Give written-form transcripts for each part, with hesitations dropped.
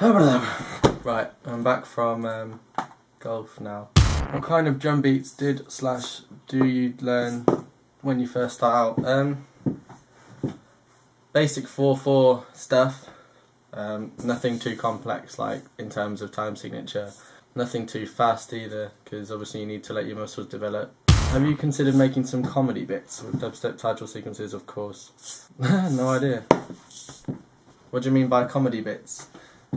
Right, I'm back from golf now. What kind of drum beats do you learn when you first start out? Basic 4/4 stuff. Nothing too complex, like in terms of time signature. Nothing too fast either, because obviously you need to let your muscles develop. Have you considered making some comedy bits with dubstep title sequences, of course? No idea. What do you mean by comedy bits?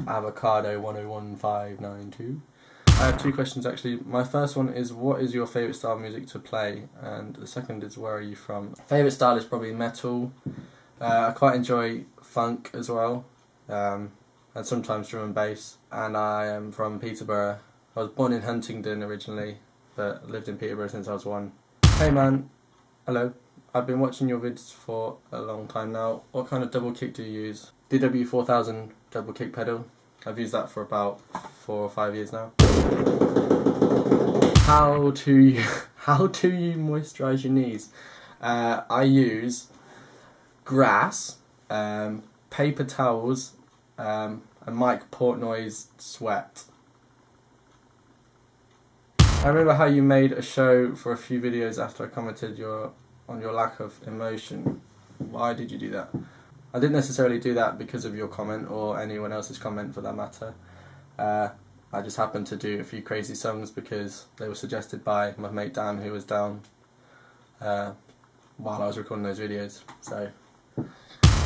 Avocado 101592. I have two questions actually. My first one is, what is your favourite style of music to play? And the second is, where are you from? Favourite style is probably metal. I quite enjoy funk as well, and sometimes drum and bass. And I am from Peterborough. I was born in Huntingdon originally, but lived in Peterborough since I was 1. Hey man, hello. I've been watching your vids for a long time now. What kind of double kick do you use? DW 4000 double kick pedal. I've used that for about 4 or 5 years now. How do you moisturise your knees? I use grass, paper towels, and Mike Portnoy's sweat. I remember how you made a show for a few videos after I commented on your lack of emotion. Why did you do that? I didn't necessarily do that because of your comment or anyone else's comment for that matter. I just happened to do a few crazy songs because they were suggested by my mate Dan, who was down while I was recording those videos. So,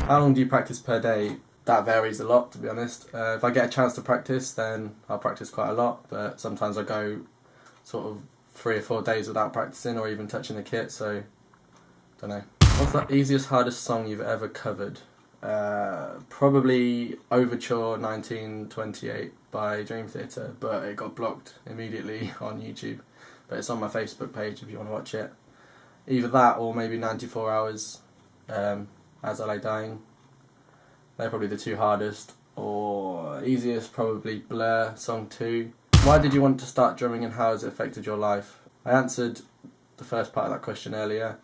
how long do you practice per day? That varies a lot, to be honest. If I get a chance to practice, then I'll practice quite a lot, but sometimes I go sort of 3 or 4 days without practicing or even touching the kit, so don't know. What's the easiest, hardest song you've ever covered? Probably Overture 1928 by Dream Theater, but it got blocked immediately on YouTube. But it's on my Facebook page if you want to watch it. Either that or maybe 94 Hours, As I Lay Dying. They're probably the two hardest. Or easiest, probably Blur, Song 2. Why did you want to start drumming and how has it affected your life? I answered the first part of that question earlier.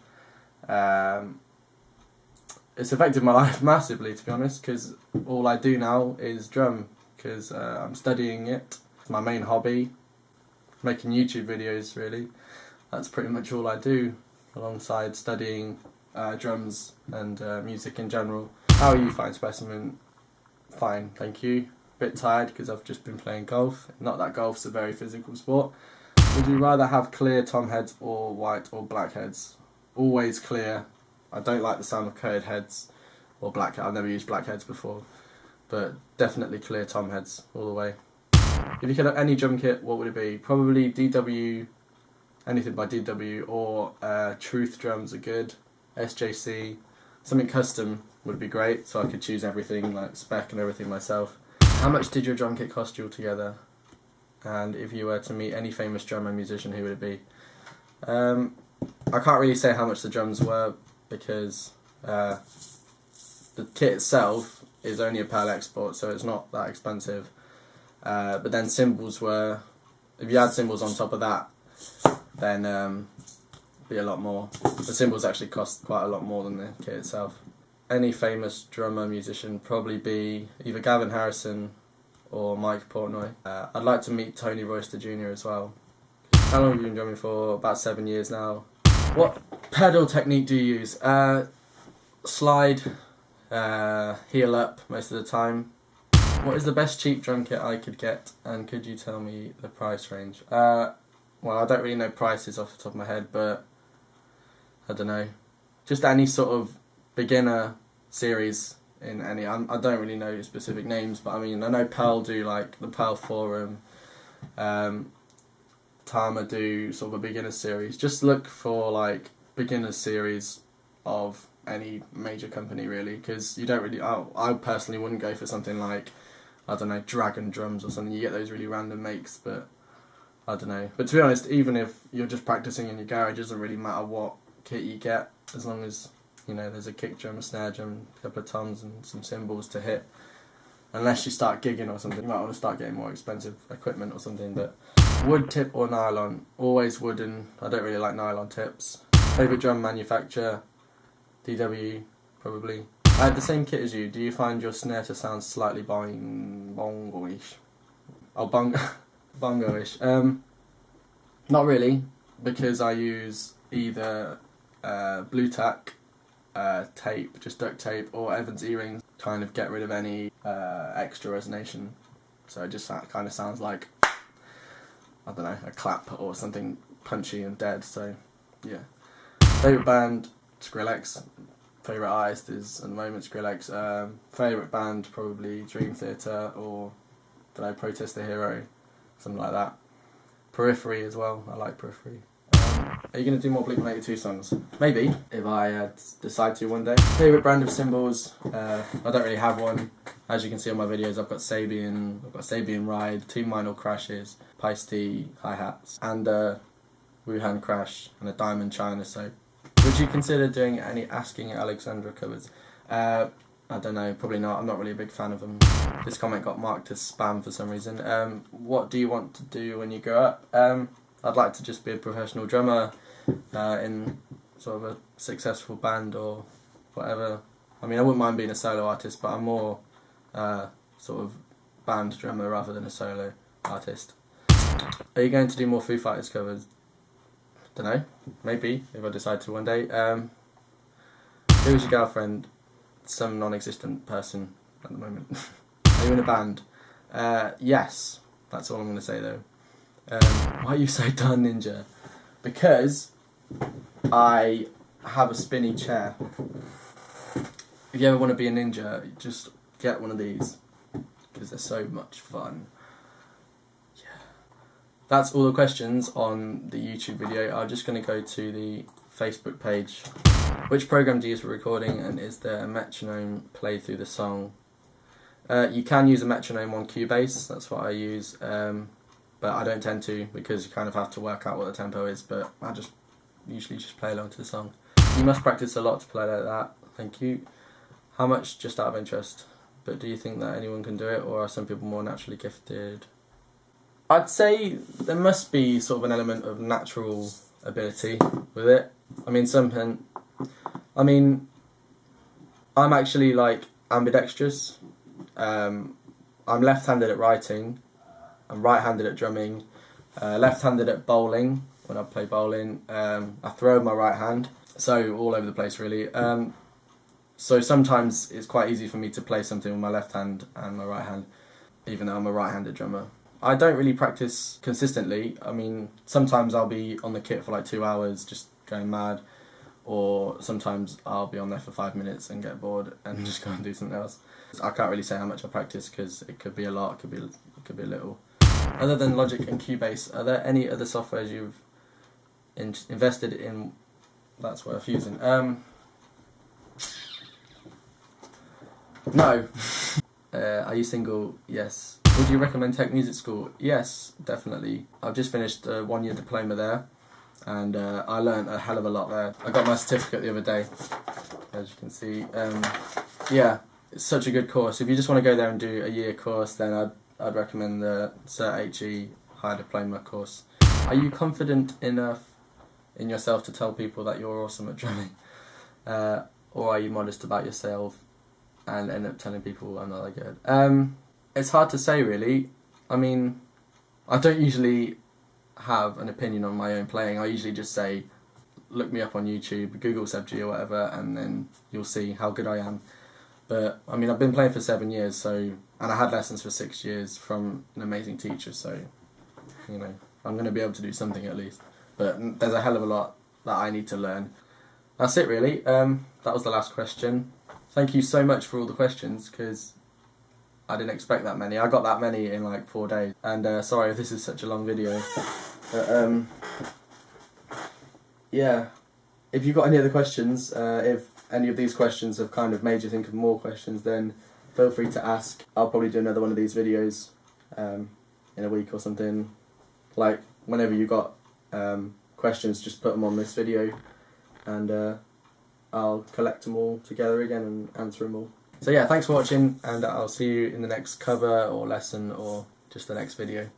It's affected my life massively, to be honest, because all I do now is drum, because I'm studying it. It's my main hobby, making YouTube videos really. That's pretty much all I do, alongside studying drums and music in general. How are you, Fine Specimen? Fine, thank you. Bit tired because I've just been playing golf. Not that golf's a very physical sport. Would you rather have clear tom heads or white or black heads? Always clear. I don't like the sound of coloured heads or black heads. I've never used black heads before, but definitely clear tom heads all the way. If you could have any drum kit, what would it be? Probably DW, anything by DW, or Truth drums are good. SJC, something custom would be great, so I could choose everything, like spec and everything myself. How much did your drum kit cost you altogether? And if you were to meet any famous drummer and musician, who would it be? I can't really say how much the drums were because the kit itself is only a PAL export, so it's not that expensive. But then cymbals were, if you add cymbals on top of that, then it'd be a lot more. The cymbals actually cost quite a lot more than the kit itself. Any famous drummer, musician, probably be either Gavin Harrison or Mike Portnoy. I'd like to meet Tony Royster Jr. as well. How long have you been drumming for? About 7 years now. What pedal technique do you use? Slide, heel up most of the time. What is the best cheap drum kit I could get, and could you tell me the price range? Well, I don't really know prices off the top of my head, but I don't know. Just any sort of beginner series in any. I don't really know specific names, but I mean, I know PAL do like the PAL Forum. Tama do sort of a beginner series. Just look for like beginner series of any major company really, because you don't really. I personally wouldn't go for something like, I don't know, Dragon Drums or something. You get those really random makes, but I don't know. But to be honest, even if you're just practicing in your garage, it doesn't really matter what kit you get, as long as you know there's a kick drum, a snare drum, a couple of toms and some cymbals to hit. Unless you start gigging or something, you might want to start getting more expensive equipment or something. But wood tip or nylon? Always wooden. I don't really like nylon tips. Favourite drum manufacturer? DW, probably. I had the same kit as you. Do you find your snare to sound slightly bongo-ish? Oh, bongo-ish. Not really, because I use either blue tack tape, just duct tape, or Evans earrings, kind of get rid of any extra resonation. So it just kind of sounds like, I don't know, a clap or something punchy and dead. So yeah. Favourite band, Skrillex. Favourite artist is at the moment Skrillex. Favourite band, probably Dream Theater or, don't know, Protest the Hero, something like that. Periphery as well, I like Periphery. Are you going to do more Blink-182 songs? Maybe, if I decide to one day. Favourite brand of cymbals? I don't really have one. As you can see on my videos, I've got Sabian Ride, 2 Minor Crashes, Paiste hi-hats, and Wuhan Crash, and a Diamond China. So, would you consider doing any Asking Alexandra covers? I don't know, probably not. I'm not really a big fan of them. This comment got marked as spam for some reason. What do you want to do when you grow up? I'd like to just be a professional drummer in sort of a successful band or whatever. I mean, I wouldn't mind being a solo artist, but I'm more sort of band drummer rather than a solo artist. Are you going to do more Foo Fighters covers? Don't know, maybe, if I decide to one day. Who is your girlfriend? Some non-existent person at the moment. Are you in a band? Yes, that's all I'm going to say though. Why are you so done, Ninja? Because I have a spinny chair. If you ever want to be a ninja, just get one of these, because they're so much fun. Yeah. That's all the questions on the YouTube video. I'm just going to go to the Facebook page. Which program do you use for recording, and is there a metronome play through the song? You can use a metronome on Cubase, that's what I use. But I don't tend to, because you kind of have to work out what the tempo is, but I just usually just play along to the song. You must practice a lot to play like that. Thank you. How much, just out of interest, but do you think that anyone can do it, or are some people more naturally gifted? I'd say there must be sort of an element of natural ability with it. I'm actually like ambidextrous. I'm left-handed at writing. I'm right-handed at drumming, left-handed at bowling, when I play bowling. I throw with my right hand, so all over the place really. So sometimes it's quite easy for me to play something with my left hand and my right hand, even though I'm a right-handed drummer. I don't really practice consistently. I mean, sometimes I'll be on the kit for like 2 hours just going mad, or sometimes I'll be on there for 5 minutes and get bored and just go and do something else. I can't really say how much I practice, because it could be a lot, it could be a little. Other than Logic and Cubase, are there any other softwares you've invested in that's worth using? No. Are you single? Yes. Would you recommend Tech Music School? Yes, definitely. I've just finished a 1-year diploma there, and I learned a hell of a lot there. I got my certificate the other day, as you can see. Yeah, it's such a good course. If you just want to go there and do a year course, then I'd recommend the Cert HE Higher Diploma course. Are you confident enough in yourself to tell people that you're awesome at drumming? Or are you modest about yourself and end up telling people I'm not that good? It's hard to say really. I mean, I don't usually have an opinion on my own playing. I usually just say, look me up on YouTube, Google Seb G or whatever, and then you'll see how good I am. But I mean, I've been playing for 7 years, and I had lessons for 6 years from an amazing teacher, so, you know, I'm going to be able to do something at least. But there's a hell of a lot that I need to learn. That's it really. That was the last question. Thank you so much for all the questions, because I didn't expect that many. I got that many in like 4 days. And sorry if this is such a long video. But yeah, if you've got any other questions, if any of these questions have kind of made you think of more questions, then feel free to ask. I'll probably do another one of these videos in a week or something. Like, whenever you got questions, just put them on this video, and I'll collect them all together again and answer them all. So yeah, thanks for watching, and I'll see you in the next cover or lesson or just the next video.